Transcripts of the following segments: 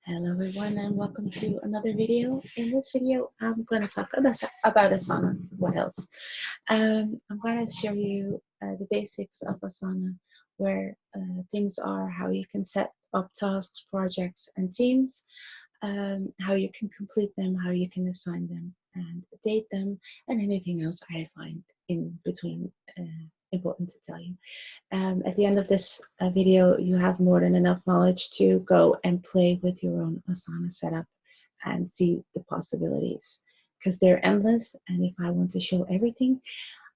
Hello everyone and welcome to another video. In this video, I'm going to talk about Asana. What else? I'm going to show you the basics of Asana, where things are, how you can set up tasks, projects, and teams, how you can complete them, how you can assign them and date them, and anything else I find in between important to tell you. At the end of this video, you have more than enough knowledge to go and play with your own Asana setup and see the possibilities, because they're endless. And if I want to show everything,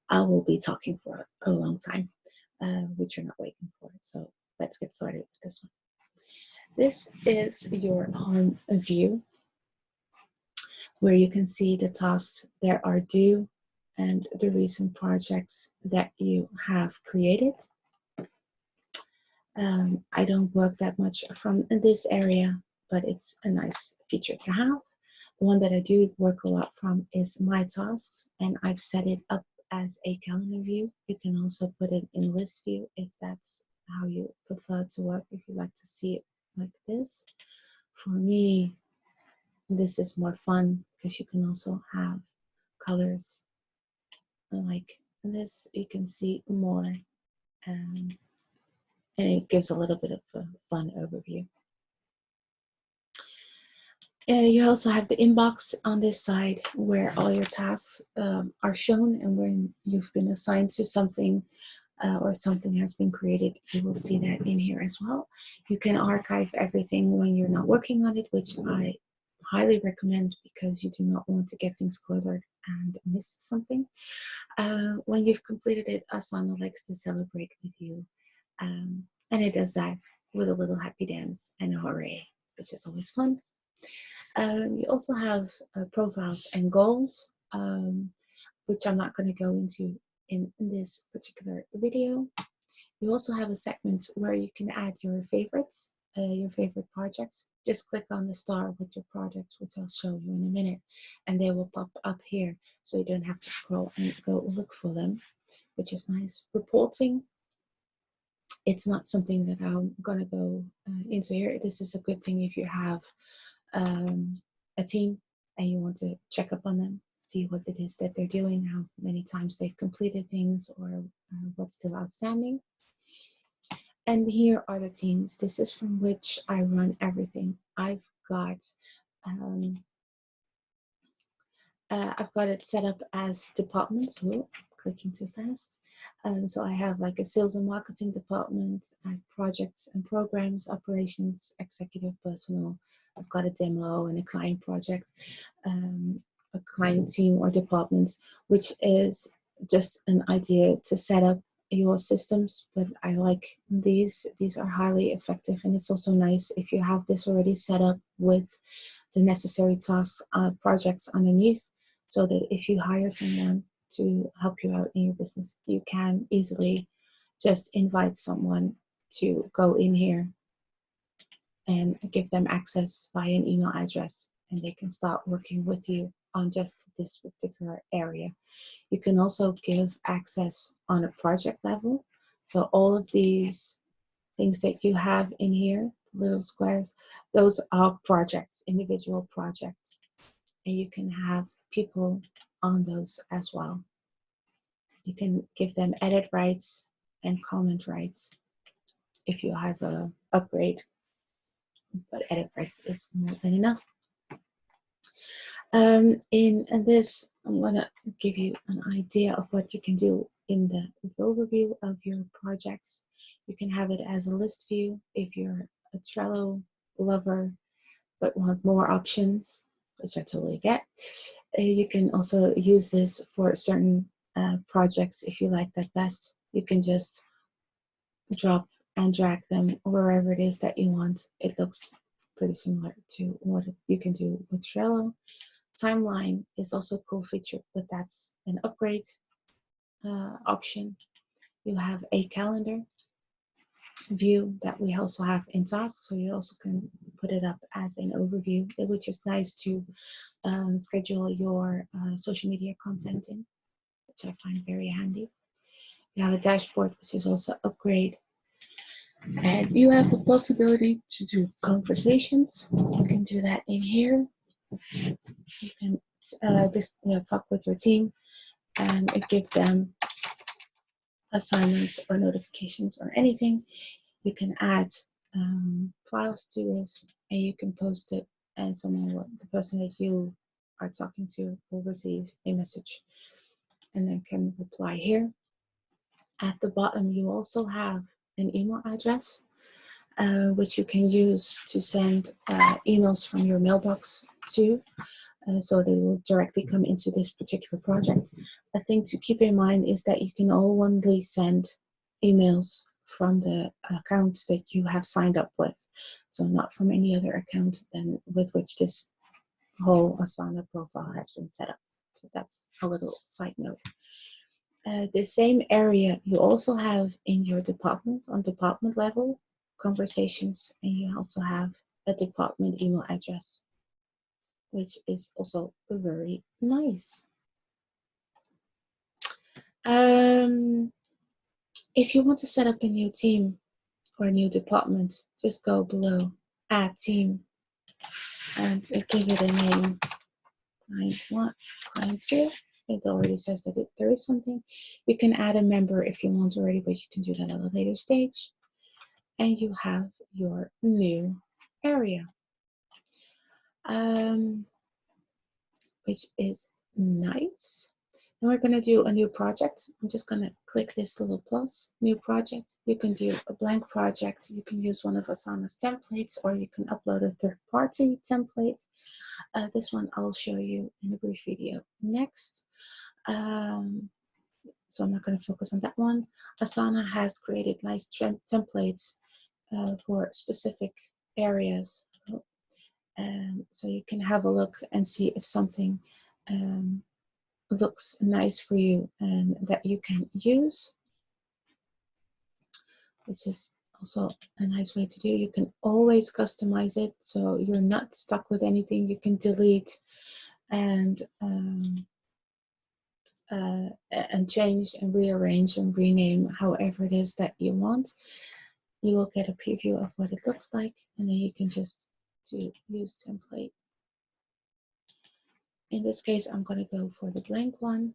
I will be talking for a long time, which you're not waiting for. So let's get started with this one. This is your home view, where you can see the tasks that are due and the recent projects that you have created. I don't work that much from this area, but it's a nice feature to have. The one that I do work a lot from is my tasks, and I've set it up as a calendar view. You can also put it in list view if that's how you prefer to work, if you like to see it like this. For me, this is more fun because you can also have colors like this. You can see more. And it gives a little bit of a fun overview. You also have the inbox on this side where all your tasks are shown, and when you've been assigned to something or something has been created, you will see that in here as well. You can archive everything when you're not working on it, which I highly recommend because you do not want to get things cluttered and miss something. When you've completed it, Asana likes to celebrate with you. And it does that with a little happy dance and a hooray, which is always fun. You also have profiles and goals, which I'm not going to go into in this particular video. You also have a segment where you can add your favorites, your favorite projects. Just click on the star with your projects, which I'll show you in a minute, and they will pop up here, so you don't have to scroll and go look for them, which is nice. Reporting. It's not something that I'm going to go into here. This is a good thing if you have a team and you want to check up on them, see what it is that they're doing, how many times they've completed things, or what's still outstanding. And here are the teams. This is from which I run everything. I've got it set up as departments. Ooh, clicking too fast. So I have like a sales and marketing department. I have projects and programs, operations, executive, personal. I've got a demo and a client project, a client team or department, which is just an idea to set up your systems. But I like these. These are highly effective, and it's also nice if you have this already set up with the necessary tasks, projects underneath, so that if you hire someone to help you out in your business, you can easily just invite someone to go in here and give them access via an email address, and they can start working with you on just this particular area. You can also give access on a project level. So all of these things that you have in here, little squares, those are projects, individual projects. And you can have people on those as well. You can give them edit rights and comment rights if you have a upgrade, but edit rights is more than enough. In this, I'm going to give you an idea of what you can do in the overview of your projects. You can have it as a list view if you're a Trello lover but want more options, which I totally get. You can also use this for certain projects if you like that best. You can just drop and drag them wherever it is that you want. It looks pretty similar to what you can do with Trello. Timeline is also a cool feature, but that's an upgrade option. You have a calendar view that we also have in tasks, so you also can put it up as an overview, which is nice to schedule your social media content in, which I find very handy. You have a dashboard, which is also upgrade. And you have the possibility to do conversations. You can do that in here. You can just talk with your team and give them assignments or notifications or anything. You can add files to this, and you can post it, and someone will, the person that you are talking to will receive a message and then can reply here. At the bottom, you also have an email address, which you can use to send emails from your mailbox to, so they will directly come into this particular project. A thing to keep in mind is that you can only send emails from the account that you have signed up with, so not from any other account than with which this whole Asana profile has been set up. So that's a little side note. The same area you also have in your department, on department level, conversations, and you also have a department email address, which is also very nice. If you want to set up a new team or a new department, just go below, add team, and give it a name. Client 1, client 2. It already says that there is something. You can add a member if you want already, but you can do that at a later stage. And you have your new area, which is nice. And we're going to do a new project. I'm just going to click this little plus, new project. You can do a blank project. You can use one of Asana's templates, or you can upload a third-party template. This one I'll show you in a brief video next. So I'm not going to focus on that one. Asana has created nice templates for specific areas. So you can have a look and see if something looks nice for you and that you can use, which is also a nice way to do. You can always customize it, so you're not stuck with anything. You can delete and change and rearrange and rename however it is that you want. You will get a preview of what it looks like, and then you can just do use template. In this case, I'm going to go for the blank one,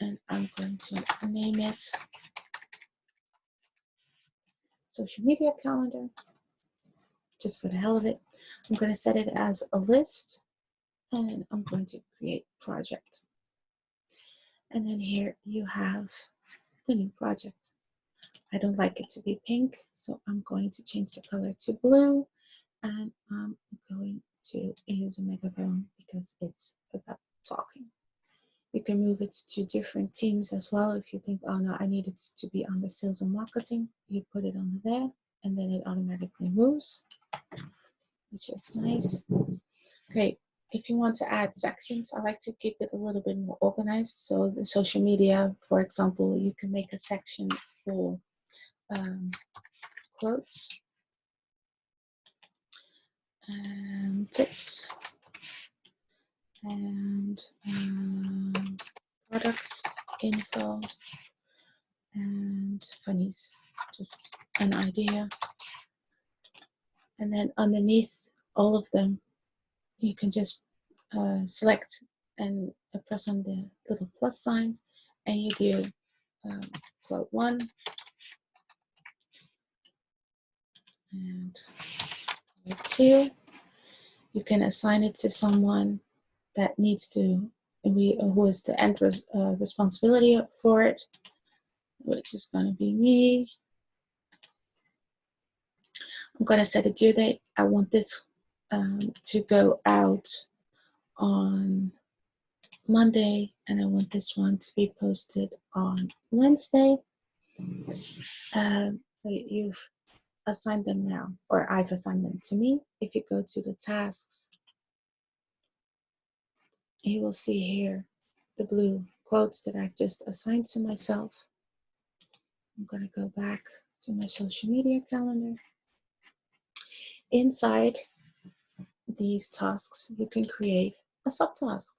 and I'm going to name it social media calendar, just for the hell of it. I'm going to set it as a list, and I'm going to create project. And then here you have the new project. I don't like it to be pink, so I'm going to change the color to blue, and I'm going to use a megaphone because it's about talking. You can move it to different teams as well. If you think, oh no, I need it to be on the sales and marketing, you put it on there, and then it automatically moves, which is nice. Okay, if you want to add sections, I like to keep it a little bit more organized. So the social media, for example, you can make a section for quotes and tips and product info and funnies, just an idea. And then underneath all of them, you can just select and press on the little plus sign, and you do quote 1 and quote 2. You can assign it to someone that needs to, who is the end responsibility for it, which is going to be me. I'm going to set a due date. I want this to go out on Monday, and I want this one to be posted on Wednesday. So you've assigned them now, or I've assigned them to me. If you go to the tasks, you will see here the blue quotes that I've just assigned to myself. I'm going to go back to my social media calendar. Inside these tasks, you can create a subtask,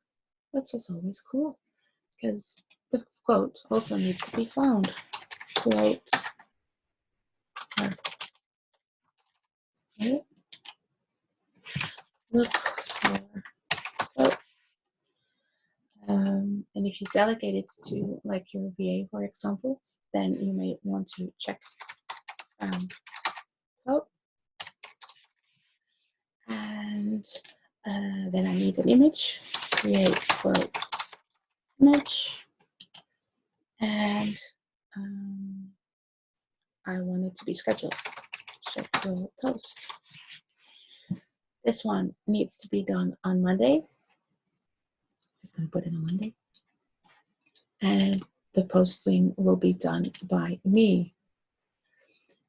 which is always cool because the quote also needs to be found. Quote Okay. Look for quote. And if you delegate it to like your VA, for example, then you may want to check quote. And then I need an image, create quote image, and I want it to be scheduled. Schedule post. This one needs to be done on Monday. Just gonna put it on Monday. And the posting will be done by me.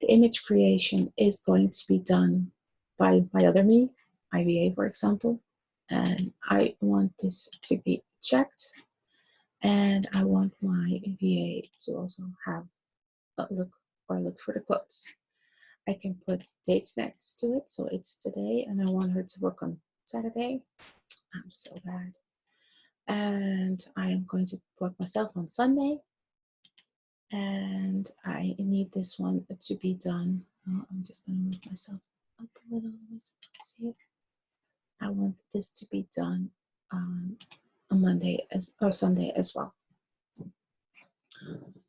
The image creation is going to be done by my other me, IVA, for example. And I want this to be checked. And I want my VA to also have a look for the quotes. I can put dates next to it. So it's today and I want her to work on Saturday. I'm so bad. And I am going to work myself on Sunday. And I need this one to be done. Oh, I'm just going to move myself up a little so you can see it. I want this to be done on a Monday or Sunday as well.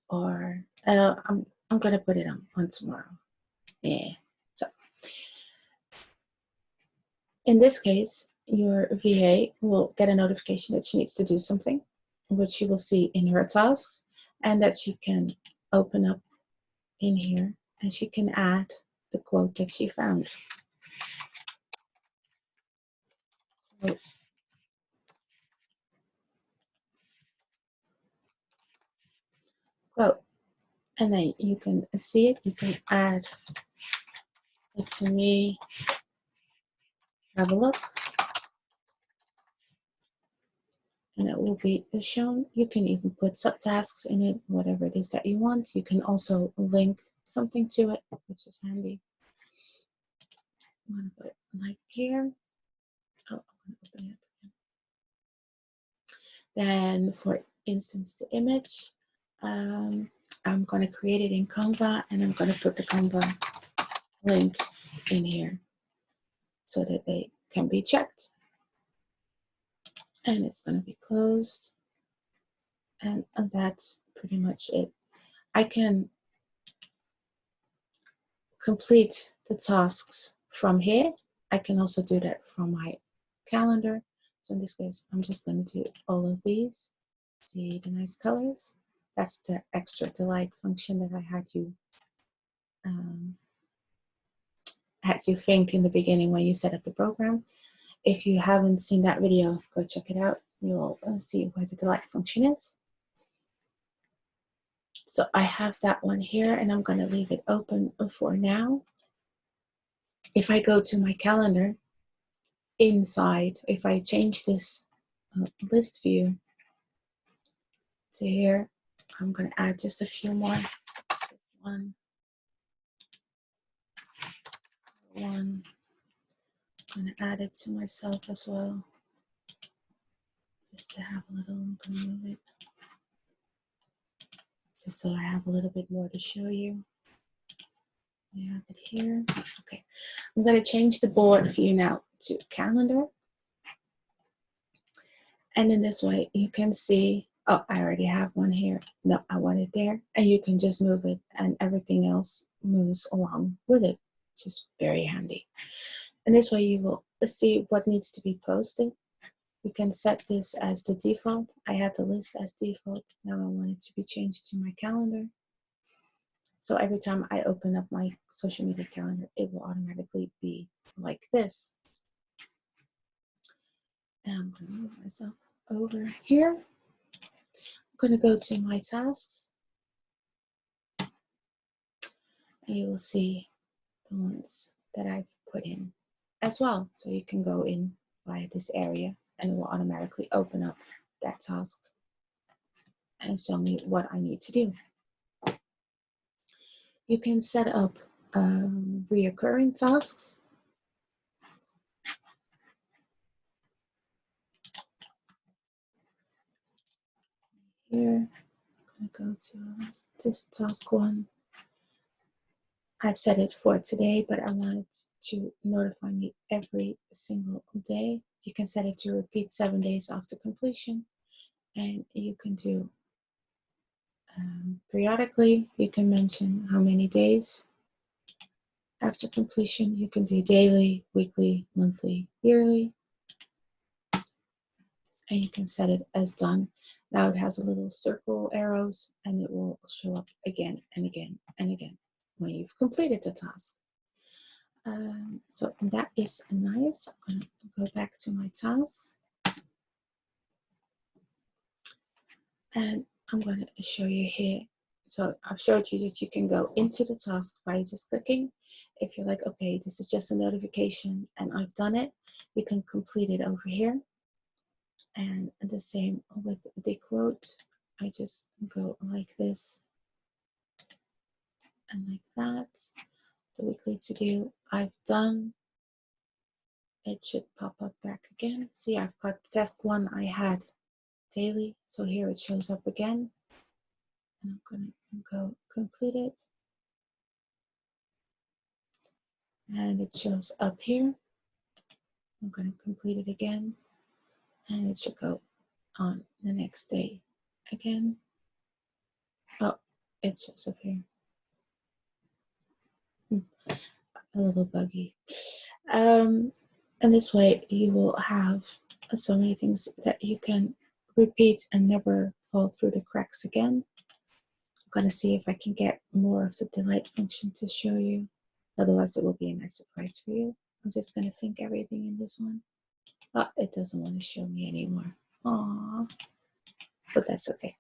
Or I'm going to put it on tomorrow. Yeah. So in this case, your VA will get a notification that she needs to do something, which you will see in her tasks, and that she can open up in here and she can add the quote that she found. Quote. And then you can see it, you can add it to me, have a look, and it will be shown. You can even put subtasks in it, whatever it is that you want. You can also link something to it, which is handy. I'm going to put it like here. Oh, I'm going to open it. Then, for instance, the image, I'm going to create it in Canva, and I'm going to put the Canva link in here so that they can be checked. And it's going to be closed. And that's pretty much it. I can complete the tasks from here. I can also do that from my calendar. So in this case, I'm just going to do all of these. See the nice colors? That's the extra delight function that I had you think in the beginning when you set up the program. If you haven't seen that video, go check it out. You'll see where the delight function is. So I have that one here and I'm going to leave it open for now. If I go to my calendar inside, if I change this list view to here, I'm going to add just a few more. So one. I'm going to add it to myself as well, just to have a little, I'm going to move it, just so I have a little bit more to show you. We have it here. Okay, I'm going to change the board view now to calendar. And in this way, you can see, oh, I already have one here. No, I want it there. And you can just move it and everything else moves along with it, which is very handy. And this way you will see what needs to be posted. You can set this as the default. I had the list as default. Now I want it to be changed to my calendar. So every time I open up my social media calendar, it will automatically be like this. And I'm going to move myself over here. I'm going to go to my tasks. And you will see the ones that I've put in as well. So you can go in by this area and it will automatically open up that task and show me what I need to do. You can set up reoccurring tasks. Here, I'm going to go to this task one. I've set it for today, but I want it to notify me every single day. You can set it to repeat 7 days after completion, and you can do periodically. You can mention how many days after completion. You can do daily, weekly, monthly, yearly, and you can set it as done. Now it has a little circle arrows, and it will show up again and again and again when you've completed the task. So that is nice. I'm going to go back to my task, and I'm going to show you here. So I've showed you that you can go into the task by just clicking. If you're like, okay, this is just a notification and I've done it, you can complete it over here. And the same with the quote. I just go like this and like that. The weekly to do, I've done. It should pop up back again. See, I've got task 1 I had daily. So here it shows up again. And I'm going to go complete it. And it shows up here. I'm going to complete it again. And it should go on the next day again. Oh, it shows up here. A little buggy. And this way you will have so many things that you can repeat and never fall through the cracks again. I'm going to see if I can get more of the delete function to show you. Otherwise, it will be a nice surprise for you. I'm just going to think everything in this one. Oh, it doesn't want to show me anymore. Aww. But that's okay.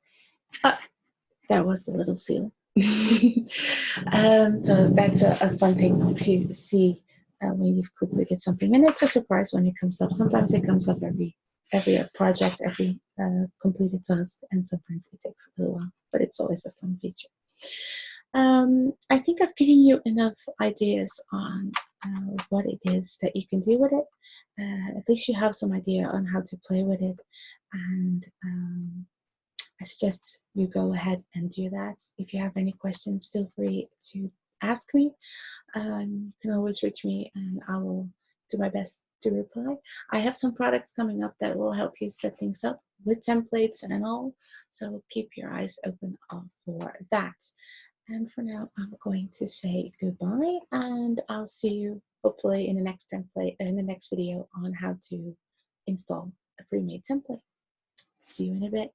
That was the little seal. So that's a fun thing to see when you've completed something. And it's a surprise when it comes up. Sometimes it comes up every project, every completed task, and sometimes it takes a little while, but it's always a fun feature. I think I've given you enough ideas on what it is that you can do with it. At least you have some idea on how to play with it. And I suggest you go ahead and do that. If you have any questions, feel free to ask me. You can always reach me and I will do my best to reply. I have some products coming up that will help you set things up with templates and all. So keep your eyes open for that. And for now, I'm going to say goodbye, and I'll see you hopefully in the next template, in the next video on how to install a pre-made template. See you in a bit.